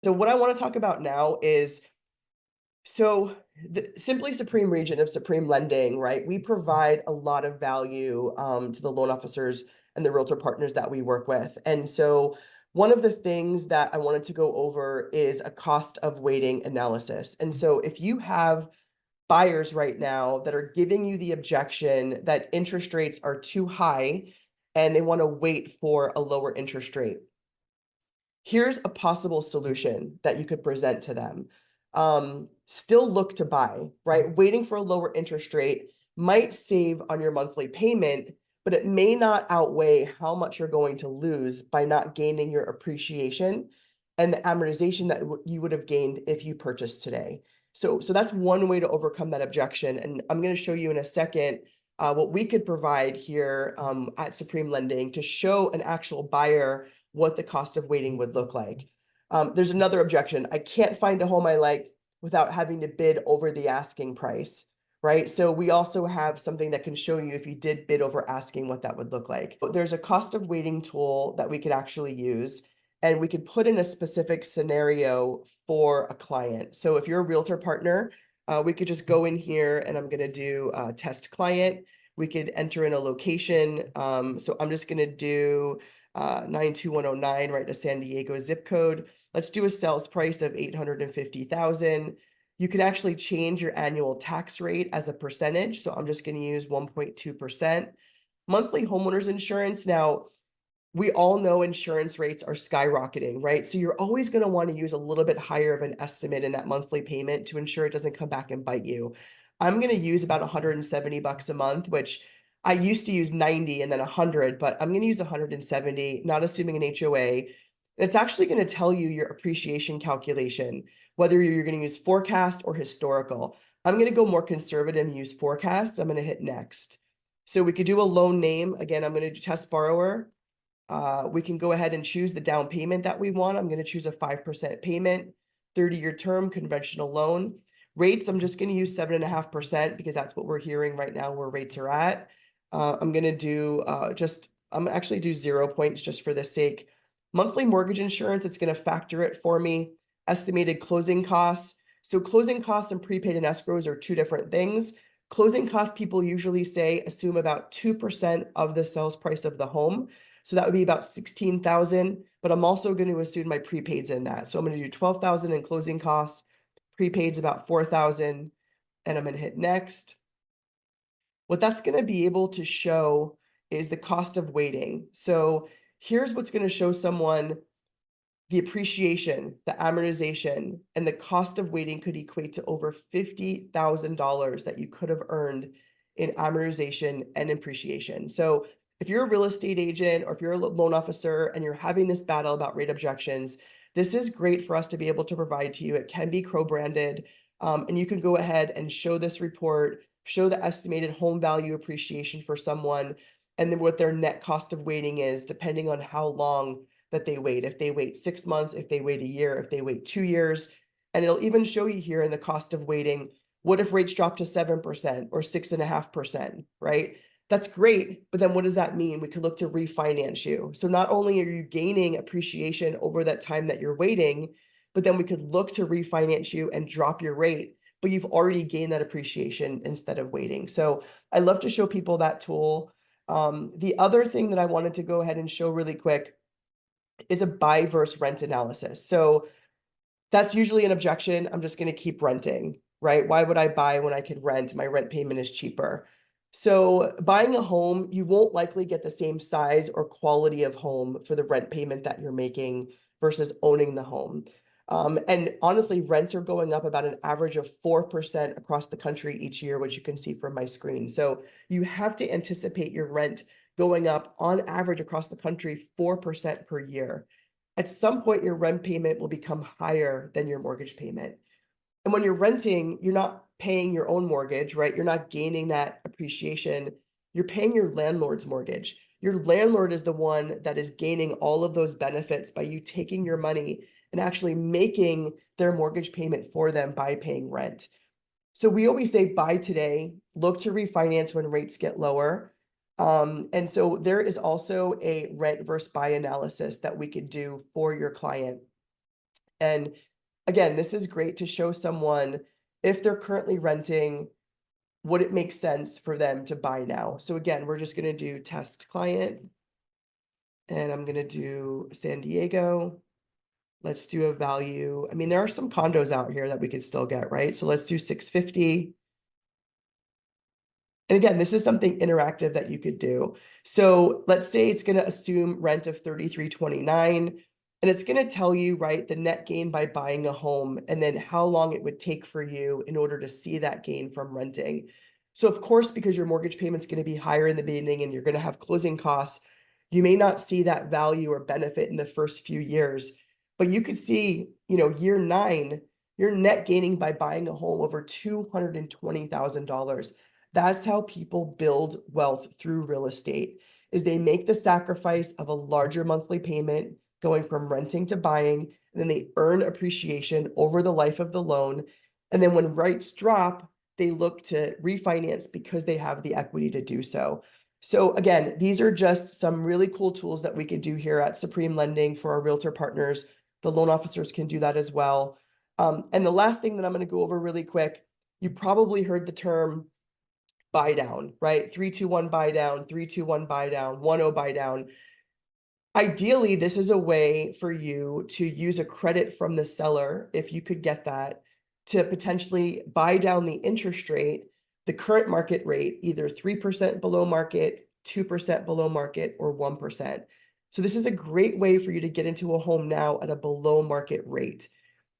So what I want to talk about now is, so the Simply Supreme region of Supreme Lending, right? We provide a lot of value to the loan officers and the realtor partners that we work with. And so one of the things that I wanted to go over is a cost of waiting analysis. And so if you have buyers right now that are giving you the objection that interest rates are too high and they want to wait for a lower interest rate, here's a possible solution that you could present to them. Still look to buy, right? Waiting for a lower interest rate might save on your monthly payment, but it may not outweigh how much you're going to lose by not gaining your appreciation and the amortization that you would have gained if you purchased today. So that's one way to overcome that objection. And I'm going to show you in a second what we could provide here at Supreme Lending to show an actual buyer what the cost of waiting would look like. There's another objection. I can't find a home I like without having to bid over the asking price, right? So we also have something that can show you if you did bid over asking what that would look like. There's a cost of waiting tool that we could actually use, and we could put in a specific scenario for a client. So if you're a realtor partner, we could just go in here and I'm going to do test client. We could enter in a location. So I'm just going to do 92109, right, to San Diego zip code. Let's do a sales price of 850,000. You can actually change your annual tax rate as a percentage. So I'm just going to use 1.2%. Monthly homeowners insurance. Now, we all know insurance rates are skyrocketing, right? So you're always going to want to use a little bit higher of an estimate in that monthly payment to ensure it doesn't come back and bite you. I'm going to use about 170 bucks a month, which I used to use 90 and then 100, but I'm going to use 170, not assuming an HOA. It's actually going to tell you your appreciation calculation, whether you're going to use forecast or historical. I'm going to go more conservative and use forecast. I'm going to hit next. So we could do a loan name. Again, I'm going to do test borrower. We can go ahead and choose the down payment that we want. I'm going to choose a 5% payment, 30-year term, conventional loan. Rates, I'm just going to use 7.5% because that's what we're hearing right now where rates are at. I'm going to do I'm actually do 0 points just for the sake. Monthly mortgage insurance, it's going to factor it for me. Estimated closing costs. So closing costs and prepaid and escrows are two different things. Closing costs, people usually say assume about 2% of the sales price of the home. So that would be about 16,000, but I'm also going to assume my prepaids in that. So I'm going to do 12,000 in closing costs, prepaids about 4,000, and I'm going to hit next. What that's going to be able to show is the cost of waiting. So here's what's going to show someone the appreciation, the amortization, and the cost of waiting could equate to over $50,000 that you could have earned in amortization and appreciation. So if you're a real estate agent or if you're a loan officer and you're having this battle about rate objections, this is great for us to be able to provide to you. It can be co-branded, and you can go ahead and show this report, show the estimated home value appreciation for someone, and then what their net cost of waiting is, depending on how long that they wait. If they wait 6 months, if they wait a year, if they wait 2 years, and it'll even show you here in the cost of waiting, what if rates drop to 7% or 6.5%, right? That's great, but then what does that mean? We could look to refinance you. So not only are you gaining appreciation over that time that you're waiting, but then we could look to refinance you and drop your rate, but you've already gained that appreciation instead of waiting. So I love to show people that tool. The other thing that I wanted to go ahead and show really quick is a buy versus rent analysis. So that's usually an objection. I'm just going to keep renting, right? Why would I buy when I could rent? My rent payment is cheaper. So buying a home, you won't likely get the same size or quality of home for the rent payment that you're making versus owning the home. And honestly, rents are going up about an average of 4% across the country each year, which you can see from my screen. So you have to anticipate your rent going up on average across the country 4% per year. At some point, your rent payment will become higher than your mortgage payment. And when you're renting, you're not paying your own mortgage, right? You're not gaining that appreciation. You're paying your landlord's mortgage. Your landlord is the one that is gaining all of those benefits by you taking your money and actually making their mortgage payment for them by paying rent. So we always say buy today, look to refinance when rates get lower. And so there is also a rent versus buy analysis that we could do for your client. And again, this is great to show someone if they're currently renting, would it make sense for them to buy now? So again, we're just gonna do test client. And I'm gonna do San Diego. Let's do a value. I mean, there are some condos out here that we could still get, right? So let's do 650. And again, this is something interactive that you could do. So let's say it's gonna assume rent of 33.29, and it's gonna tell you, right, the net gain by buying a home, and then how long it would take for you in order to see that gain from renting. So of course, because your mortgage payment's gonna be higher in the beginning and you're gonna have closing costs, you may not see that value or benefit in the first few years. But you could see, year 9, you're net gaining by buying a home over $220,000. That's how people build wealth through real estate, is they make the sacrifice of a larger monthly payment going from renting to buying, and then they earn appreciation over the life of the loan. And then when rates drop, they look to refinance because they have the equity to do so. So again, these are just some really cool tools that we could do here at Supreme Lending for our realtor partners. The loan officers can do that as well. And the last thing that I'm going to go over really quick, you probably heard the term buy down, right? 3-2-1 buy down, 3-2-1 buy down, 1-0 buy down. Ideally, this is a way for you to use a credit from the seller, if you could get that, to potentially buy down the interest rate, the current market rate, either 3% below market, 2% below market, or 1%. So this is a great way for you to get into a home now at a below market rate.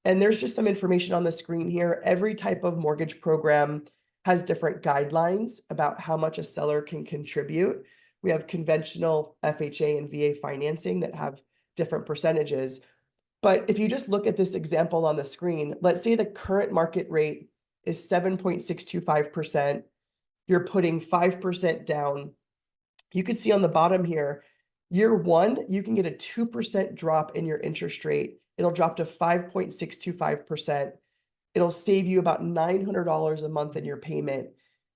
And there's just some information on the screen here. Every type of mortgage program has different guidelines about how much a seller can contribute. We have conventional FHA and VA financing that have different percentages. But if you just look at this example on the screen, let's say the current market rate is 7.625%. You're putting 5% down. You can see on the bottom here, year 1, you can get a 2% drop in your interest rate. It'll drop to 5.625%. It'll save you about $900 a month in your payment.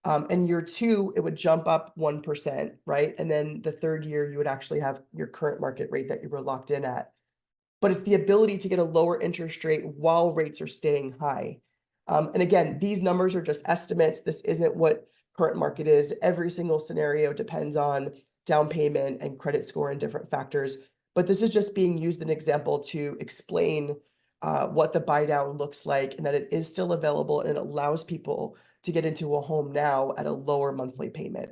And year 2, it would jump up 1%, right? And then the third year, you would actually have your current market rate that you were locked in at. But it's the ability to get a lower interest rate while rates are staying high. And again, these numbers are just estimates. This isn't what current market is. Every single scenario depends on down payment and credit score and different factors. But this is just being used as an example to explain what the buy down looks like, and that it is still available and it allows people to get into a home now at a lower monthly payment.